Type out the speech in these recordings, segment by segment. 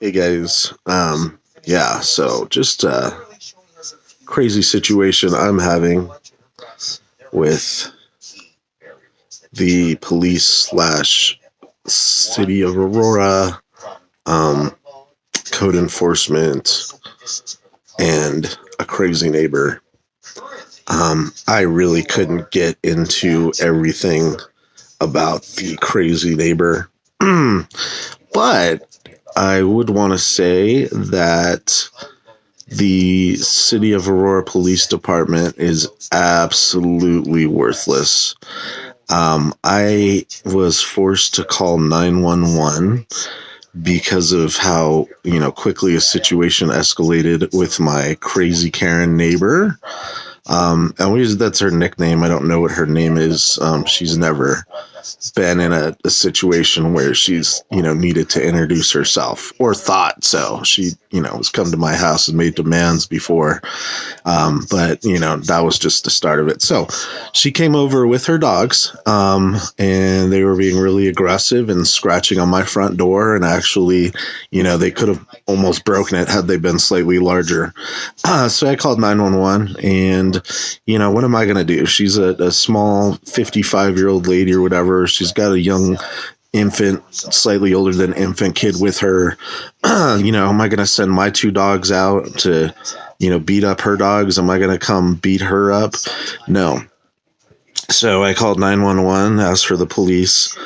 Hey guys, yeah, so just a crazy situation I'm having with the police slash city of Aurora, um, code enforcement, and a crazy neighbor. I really couldn't get into everything about the crazy neighbor, but I would want to say that the City of Aurora Police Department is absolutely worthless. I was forced to call 911 because of how, quickly a situation escalated with my crazy Karen neighbor. That's her nickname. I don't know what her name is. She's never been in a situation where she's, needed to introduce herself or thought so. She, has come to my house and made demands before. But, that was just the start of it. So she came over with her dogs, and they were being really aggressive and scratching on my front door. And actually, they could have almost broken it had they been slightly larger. So I called 911 and, what am I going to do? She's a small 55-year-old lady or whatever. She's got a young infant, slightly older than infant kid with her. Am I going to send my two dogs out to, beat up her dogs? Am I going to come beat her up? No. So I called 911, asked for the police.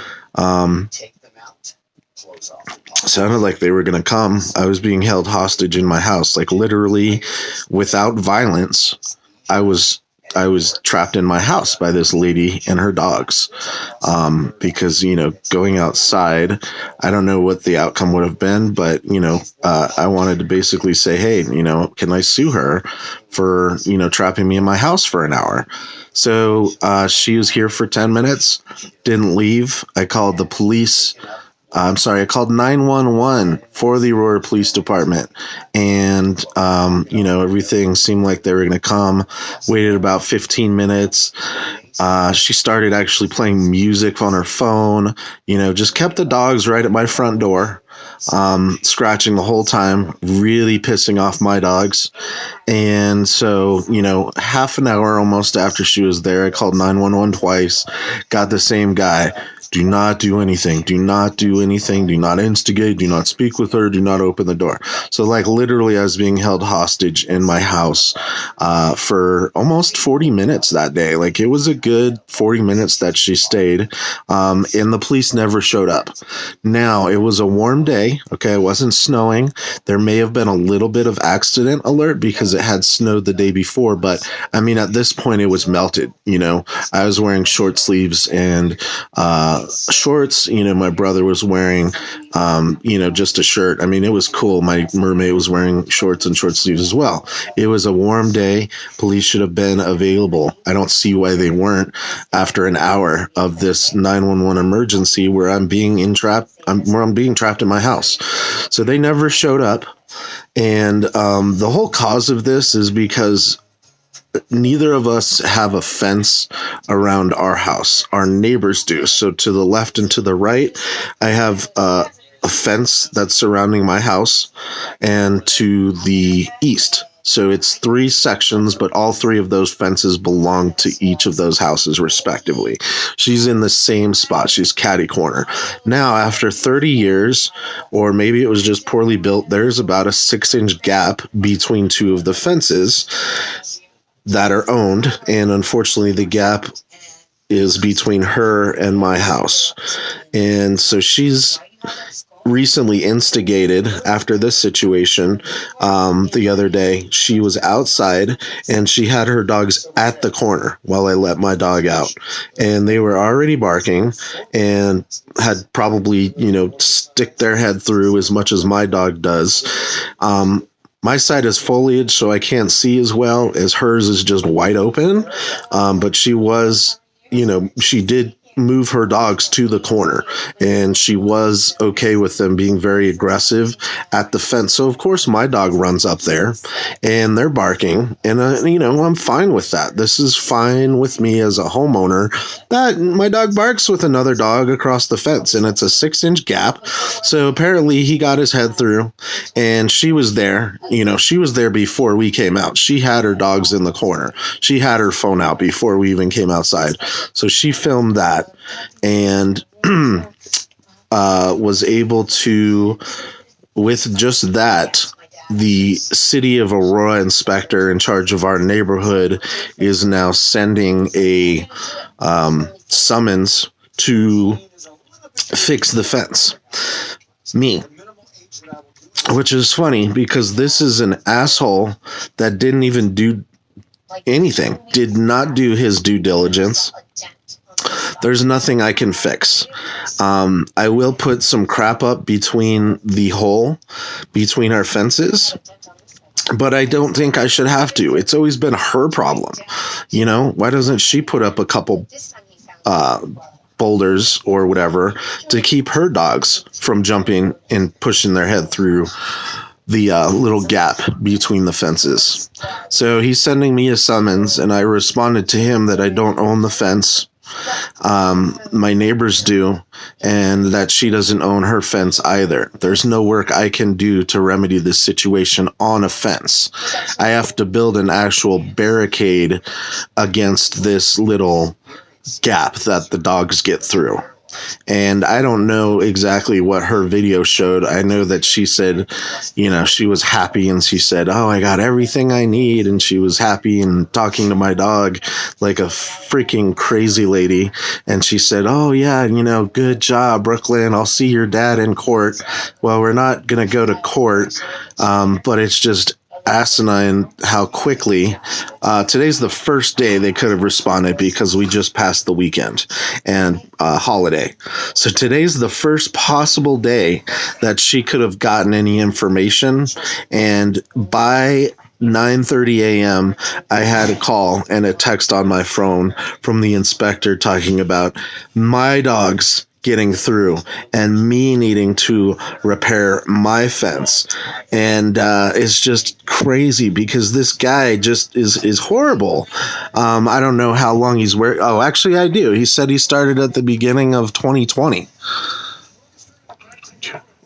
Sounded like they were going to come. I was being held hostage in my house, like literally without violence. I was trapped in my house by this lady and her dogs, because, going outside, I don't know what the outcome would have been, but, I wanted to basically say, hey, can I sue her for, trapping me in my house for an hour? So she was here for 10 minutes, didn't leave. I called the police. I called 911 for the Aurora Police Department, and, everything seemed like they were going to come. Waited about 15 minutes. She started actually playing music on her phone, just kept the dogs right at my front door, scratching the whole time, really pissing off my dogs. And so, half an hour almost after she was there, I called 911 twice, got the same guy. Do not do anything. Do not do anything. Do not instigate. Do not speak with her. Do not open the door. So, literally, I was being held hostage in my house for almost 40 minutes that day. It was a good 40 minutes that she stayed, and the police never showed up. Now, it was a warm day. Okay, it wasn't snowing. There may have been a little bit of accident alert because it had snowed the day before, but at this point, it was melted. I was wearing short sleeves and shorts. My brother was wearing, just a shirt. It was cool. My mermaid was wearing shorts and short sleeves as well. It was a warm day. Police should have been available. I don't see why they weren't after an hour of this 911 emergency where I'm being trapped in my house. So they never showed up. And the whole cause of this is because neither of us have a fence around our house. Our neighbors do. So to the left and to the right, I have a fence that's surrounding my house, and to the east. So it's 3 sections, but all 3 of those fences belong to each of those houses respectively. She's in the same spot. She's catty corner. Now, after 30 years, or maybe it was just poorly built, there's about a 6-inch gap between 2 of the fences that are owned, and unfortunately the gap is between her and my house. And so she's recently instigated after this situation. The other day she was outside and she had her dogs at the corner while I let my dog out, and they were already barking and had probably stick their head through as much as my dog does. My side is foliage, so I can't see as well as hers is just wide open. But she was, she did move her dogs to the corner, and she was okay with them being very aggressive at the fence. So of course my dog runs up there and they're barking, and I'm fine with that. This is fine with me as a homeowner that my dog barks with another dog across the fence, and it's a 6-inch gap. So apparently he got his head through, and she was there. She was there before we came out. She had her dogs in the corner. She had her phone out before we even came outside. So she filmed that and was able to, with just that, the city of Aurora inspector in charge of our neighborhood is now sending a summons to fix the fence. Me. Which is funny because this is an asshole that didn't even do anything, did not do his due diligence. There's nothing I can fix. I will put some crap up between the hole between our fences, but I don't think I should have to. It's always been her problem. Why doesn't she put up a couple boulders or whatever to keep her dogs from jumping and pushing their head through the little gap between the fences? So he's sending me a summons, and I responded to him that I don't own the fence. My neighbors do, and that she doesn't own her fence either. There's no work I can do to remedy this situation on a fence. I have to build an actual barricade against this little gap that the dogs get through. And I don't know exactly what her video showed. I know that she said, she was happy, and she said, "Oh, I got everything I need." And she was happy and talking to my dog like a freaking crazy lady. And she said, "Oh yeah, good job, Brooklyn. I'll see your dad in court." Well, we're not going to go to court, but it's just asinine how quickly today's the first day they could have responded, because we just passed the weekend and holiday. So today's the first possible day that she could have gotten any information, and by 9:30 a.m. I had a call and a text on my phone from the inspector talking about my dogs getting through and me needing to repair my fence. And it's just crazy because this guy just is horrible. I don't know how long he's Oh, actually I do. He said he started at the beginning of 2020.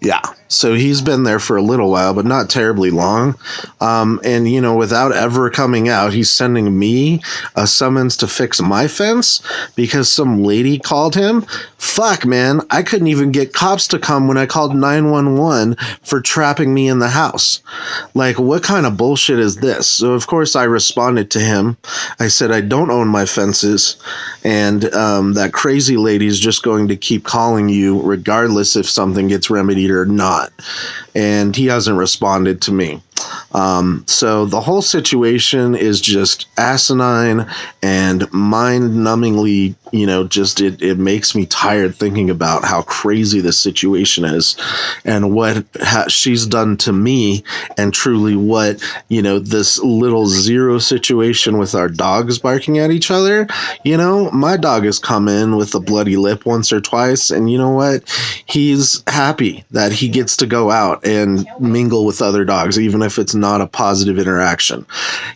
Yeah. So he's been there for a little while, but not terribly long. And, without ever coming out, he's sending me a summons to fix my fence because some lady called him. Fuck, man. I couldn't even get cops to come when I called 911 for trapping me in the house. Like, what kind of bullshit is this? So, of course, I responded to him. I said, I don't own my fences. And that crazy lady is just going to keep calling you regardless if something gets remedied or not. And he hasn't responded to me. So the whole situation is just asinine and mind-numbingly, it makes me tired thinking about how crazy this situation is and what she's done to me, and truly what, this little zero situation with our dogs barking at each other. My dog has come in with a bloody lip once or twice, and you know what? He's happy that he gets to go out and mingle with other dogs, even if it's not a positive interaction.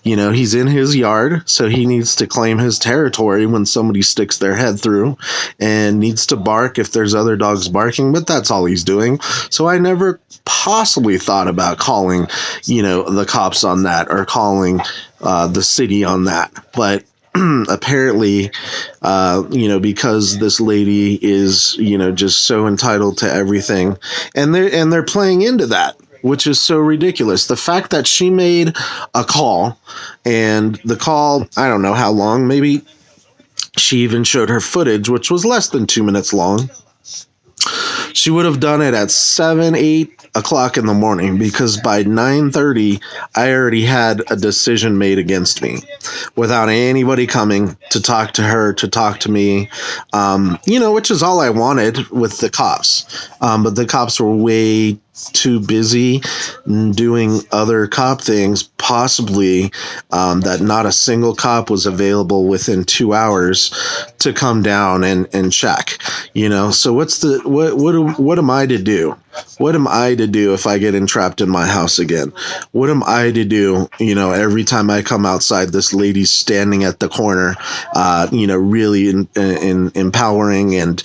He's in his yard, so he needs to claim his territory when somebody sticks their head through, and needs to bark if there's other dogs barking, but that's all he's doing. So I never possibly thought about calling, the cops on that, or calling the city on that. But apparently, because this lady is, just so entitled to everything, and they're playing into that, which is so ridiculous. The fact that she made a call, and the call, I don't know how long, maybe she even showed her footage, which was less than 2 minutes long. She would have done it at 8 o'clock in the morning, because by 9:30, I already had a decision made against me without anybody coming to talk to her, to talk to me, which is all I wanted with the cops. But the cops were way too busy doing other cop things, possibly that not a single cop was available within 2 hours to come down and check. So what am I to do? What am I to do if I get entrapped in my house again? What am I to do? Every time I come outside, this lady's standing at the corner, really empowering and,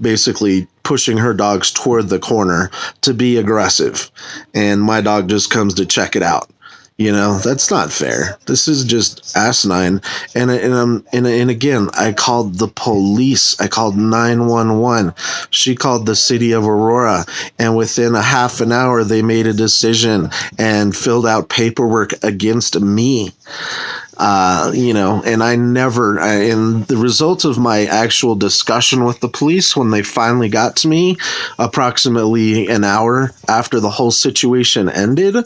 basically pushing her dogs toward the corner to be aggressive. And my dog just comes to check it out. That's not fair. This is just asinine. And again, I called the police. I called 911. She called the city of Aurora, and within a half an hour, they made a decision and filled out paperwork against me. And and the result of my actual discussion with the police when they finally got to me approximately an hour after the whole situation ended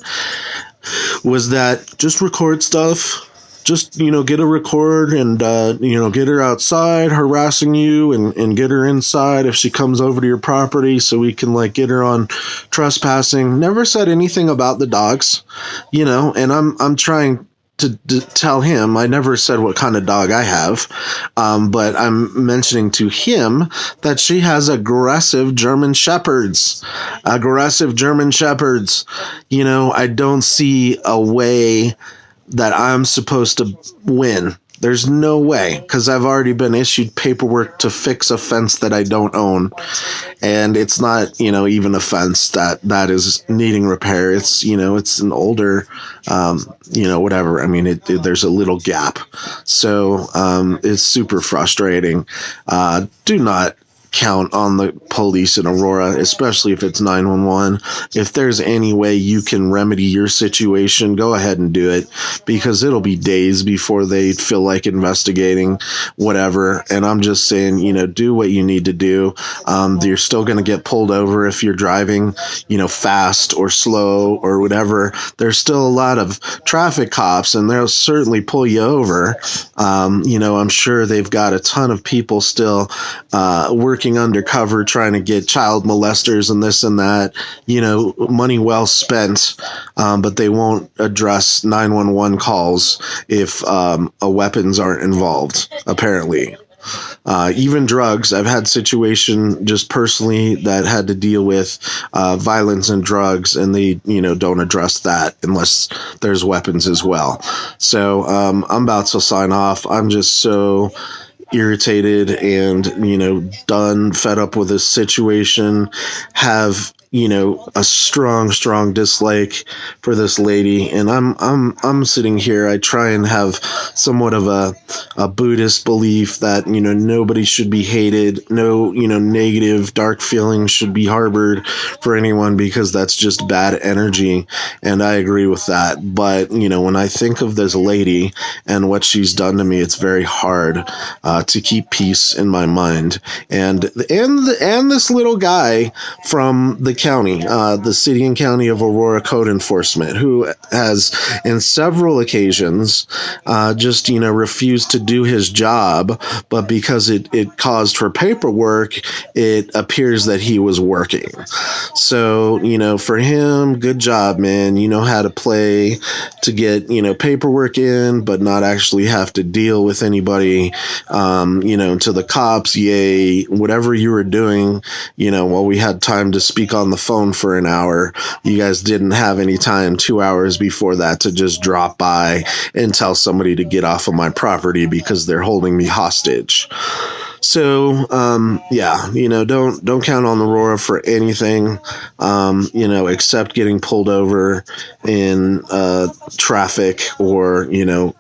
was that just record stuff. Just, get a record and, get her outside harassing you and get her inside if she comes over to your property so we can, get her on trespassing. Never said anything about the dogs, and I'm trying to tell him. I never said what kind of dog I have, but I'm mentioning to him that she has aggressive German Shepherds. I don't see a way that I'm supposed to win. There's no way, because I've already been issued paperwork to fix a fence that I don't own. And it's not, even a fence that is needing repair. It's, it's an older, whatever. I mean, there's a little gap. So it's super frustrating. Do not count on the police in Aurora, especially if it's 911. If there's any way you can remedy your situation, go ahead and do it, because it'll be days before they feel like investigating whatever. And I'm just saying, do what you need to do. You're still going to get pulled over if you're driving, fast or slow or whatever. There's still a lot of traffic cops, and they'll certainly pull you over. I'm sure they've got a ton of people still working undercover trying to get child molesters and this and that, money well spent, but they won't address 911 calls if weapons aren't involved, apparently. Even drugs. I've had situation just personally that had to deal with violence and drugs, and they, don't address that unless there's weapons as well. So I'm about to sign off. I'm just so irritated and, fed up with this situation, have, a strong dislike for this lady. And I'm sitting here. I try and have somewhat of a Buddhist belief that, nobody should be hated. No, negative, dark feelings should be harbored for anyone, because that's just bad energy. And I agree with that. But, when I think of this lady and what she's done to me, it's very hard to keep peace in my mind. And this little guy from the county, the city and county of Aurora code enforcement, who has in several occasions just refused to do his job, but because it caused for paperwork, it appears that he was working. So for him, good job, man. You know how to play to get paperwork in, but not actually have to deal with anybody. To the cops, yay, whatever you were doing, while we had time to speak on the phone for an hour, you guys didn't have any time 2 hours before that to just drop by and tell somebody to get off of my property because they're holding me hostage. So, don't count on Aurora for anything, except getting pulled over in traffic or,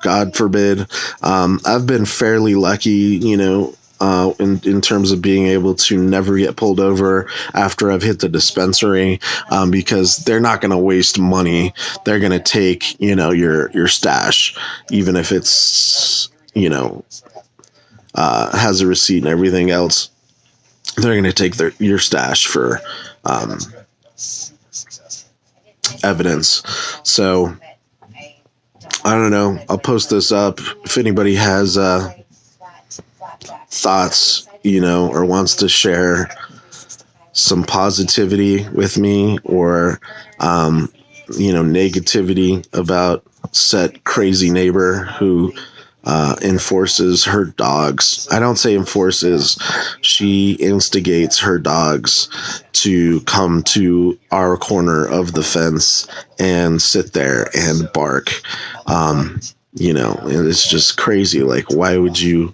God forbid. I've been fairly lucky, in terms of being able to never get pulled over after I've hit the dispensary, because they're not going to waste money. They're going to take, your stash, even if it's, has a receipt and everything else. They're going to take your stash for evidence. So I don't know. I'll post this up if anybody has thoughts, or wants to share some positivity with me, or negativity about said crazy neighbor who enforces her dogs. I don't say enforces. She instigates her dogs to come to our corner of the fence and sit there and bark. It's just crazy. Like, why would you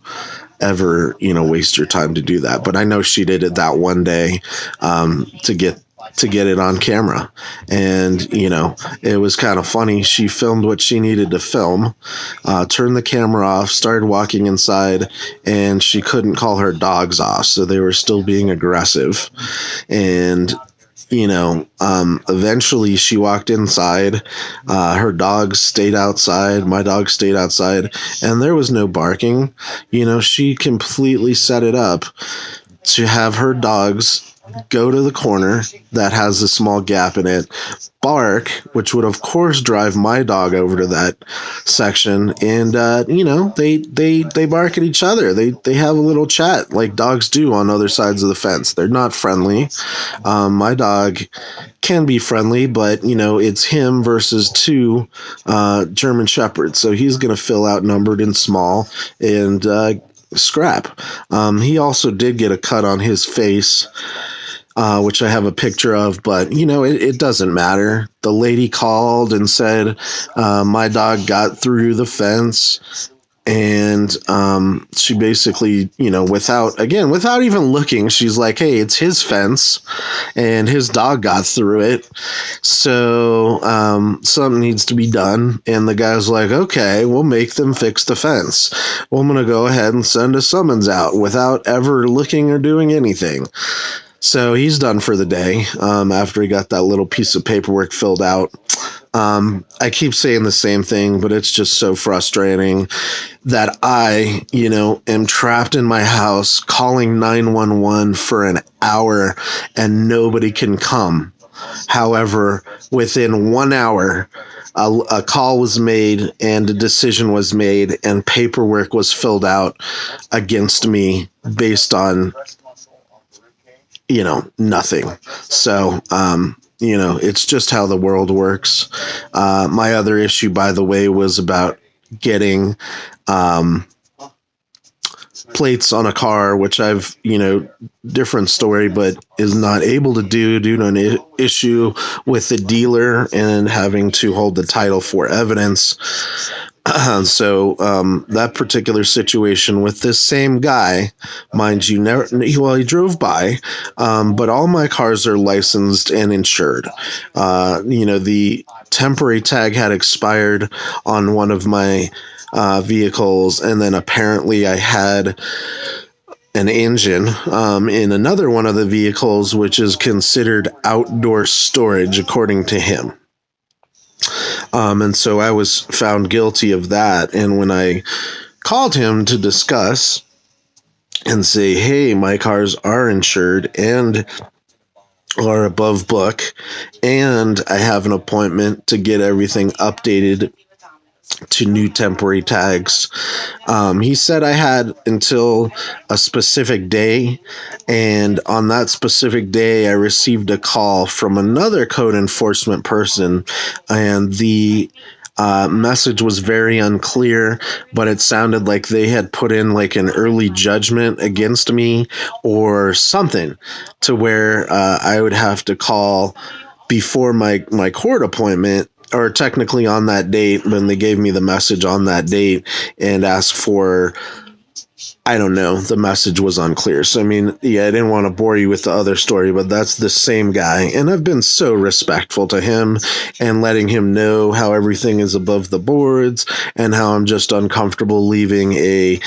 ever, waste your time to do that? But I know she did it that one day to get it on camera. And, it was kind of funny. She filmed what she needed to film, turned the camera off, started walking inside, and she couldn't call her dogs off. So they were still being aggressive. And, eventually she walked inside. Her dogs stayed outside. My dog stayed outside, and there was no barking. She completely set it up to have her dogs go to the corner that has a small gap in it, bark, which would of course drive my dog over to that section, and they bark at each other. They have a little chat like dogs do on other sides of the fence. They're not friendly. My dog can be friendly, but it's him versus two German Shepherds, so he's going to feel outnumbered and small and scrap. He also did get a cut on his face, which I have a picture of, but it doesn't matter. The lady called and said my dog got through the fence, and she basically, without even looking, she's like, hey, it's his fence and his dog got through it, so something needs to be done. And the guy's like, okay, we'll make them fix the fence. Well, I'm gonna go ahead and send a summons out without ever looking or doing anything. So he's done for the day, after he got that little piece of paperwork filled out. I keep saying the same thing, but it's just so frustrating that I, am trapped in my house calling 911 for an hour and nobody can come. However, within 1 hour, a call was made and a decision was made and paperwork was filled out against me based on nothing. So, it's just how the world works. My other issue, by the way, was about getting plates on a car, which I've, different story, but is not able to do due to an issue with the dealer and having to hold the title for evidence. So that particular situation with this same guy, mind you, he drove by, but all my cars are licensed and insured. The temporary tag had expired on one of my vehicles, and then apparently I had an engine in another one of the vehicles, which is considered outdoor storage according to him. And so I was found guilty of that. And when I called him to discuss and say, hey, my cars are insured and are above book, and I have an appointment to get everything updated to new temporary tags. He said I had until a specific day, and on that specific day, I received a call from another code enforcement person, and the message was very unclear, but it sounded like they had put in like an early judgment against me or something, to where I would have to call before my court appointment, or technically on that date, when they gave me the message on that date, and ask for, I don't know, the message was unclear. So, I didn't want to bore you with the other story, but that's the same guy. And I've been so respectful to him and letting him know how everything is above the boards and how I'm just uncomfortable leaving a,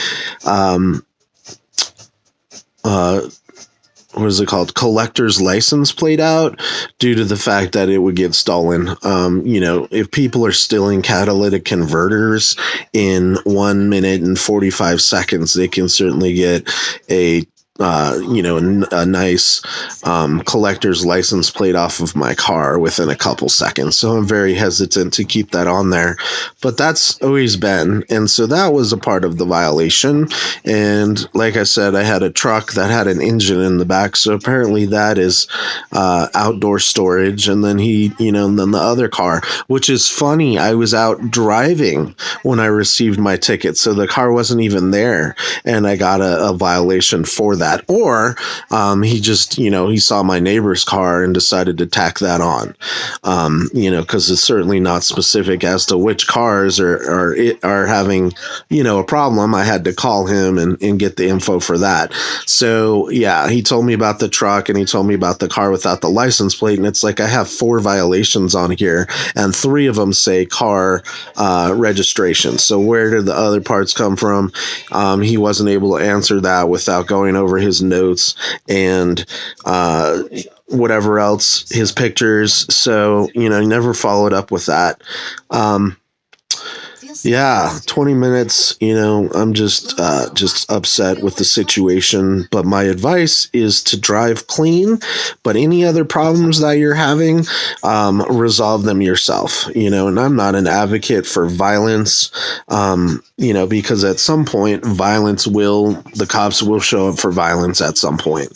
what is it called? Collector's license plate out due to the fact that it would get stolen. If people are stealing catalytic converters in 1 minute and 45 seconds, they can certainly get a a nice collector's license plate off of my car within a couple seconds. So I'm very hesitant to keep that on there. But that's always been. And so that was a part of the violation. And like I said, I had a truck that had an engine in the back. So apparently that is outdoor storage. And then and then the other car, which is funny. I was out driving when I received my ticket. So the car wasn't even there. And I got a violation for that. Or he just, he saw my neighbor's car and decided to tack that on, because it's certainly not specific as to which cars are having, a problem. I had to call him and get the info for that. So, yeah, he told me about the truck and he told me about the car without the license plate. And it's like I have 4 violations on here and 3 of them say car registration. So where did the other parts come from? He wasn't able to answer that without going over his notes and whatever else, his pictures. So, he never followed up with that. 20 minutes, I'm just upset with the situation, but my advice is to drive clean, but any other problems that you're having, resolve them yourself, and I'm not an advocate for violence, because at some point the cops will show up for violence at some point.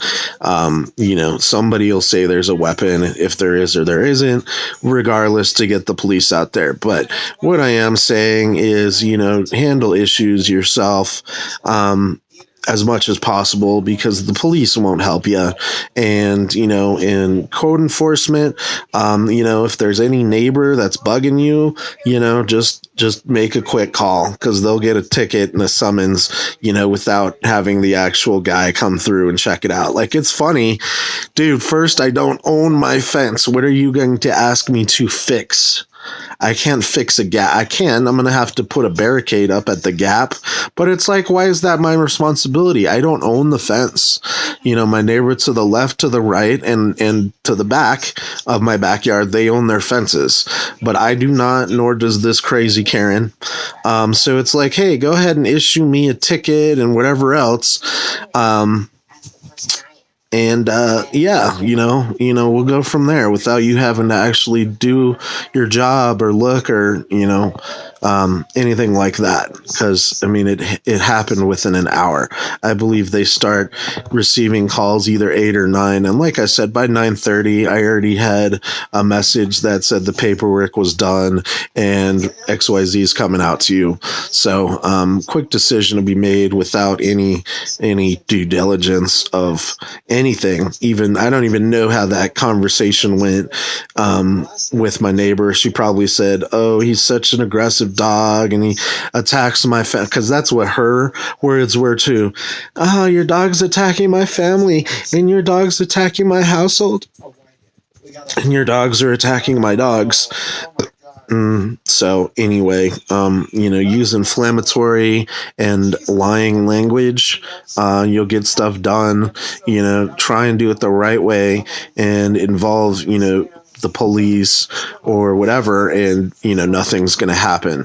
Somebody will say there's a weapon if there is or there isn't, regardless, to get the police out there. But what I am saying is, handle issues yourself, as much as possible, because the police won't help you. And, in code enforcement, if there's any neighbor that's bugging you, just make a quick call, because they'll get a ticket and a summons, without having the actual guy come through and check it out. Like, it's funny, dude. First, I don't own my fence. What are you going to ask me to fix? I can't fix a gap. I'm going to have to put a barricade up at the gap. But it's like, why is that my responsibility? I don't own the fence. My neighbor to the left, to the right, and to the back of my backyard, they own their fences. But I do not, nor does this crazy Karen. So it's like, hey, go ahead and issue me a ticket and whatever else. And we'll go from there without you having to actually do your job or look or, anything like that. Because, it happened within an hour. I believe they start receiving calls either 8 or 9. And like I said, by 9:30, I already had a message that said the paperwork was done and XYZ is coming out to you. So quick decision to be made without any due diligence of anything. Even I don't even know how that conversation went with my neighbor. She probably said, "Oh, he's such an aggressive dog and he attacks my family," because that's what her words were too. "Oh, your dog's attacking my family and your dog's attacking my household and your dogs are attacking my dogs." So anyway, use inflammatory and lying language. You'll get stuff done. Try and do it the right way and involve, the police or whatever, and nothing's gonna happen.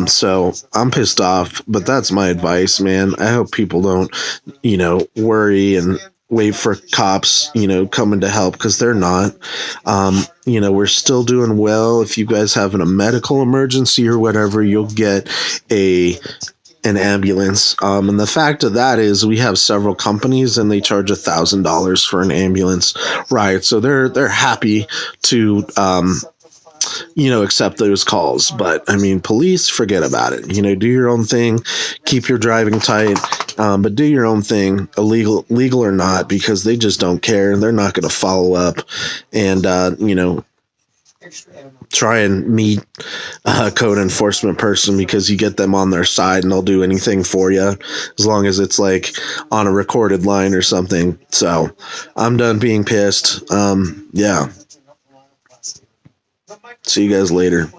So I'm pissed off, but that's my advice, man. I hope people don't worry and wait for cops coming to help, because they're not. We're still doing well. If you guys have a medical emergency or whatever, you'll get an ambulance. And the fact of that is we have several companies and they charge $1,000 for an ambulance ride. So they're happy to, accept those calls. But police, forget about it. Do your own thing, keep your driving tight, but do your own thing, legal or not, because they just don't care. They're not going to follow up and, try and meet a code enforcement person, because you get them on their side and they'll do anything for you as long as it's like on a recorded line or something. So I'm done being pissed. Yeah. See you guys later.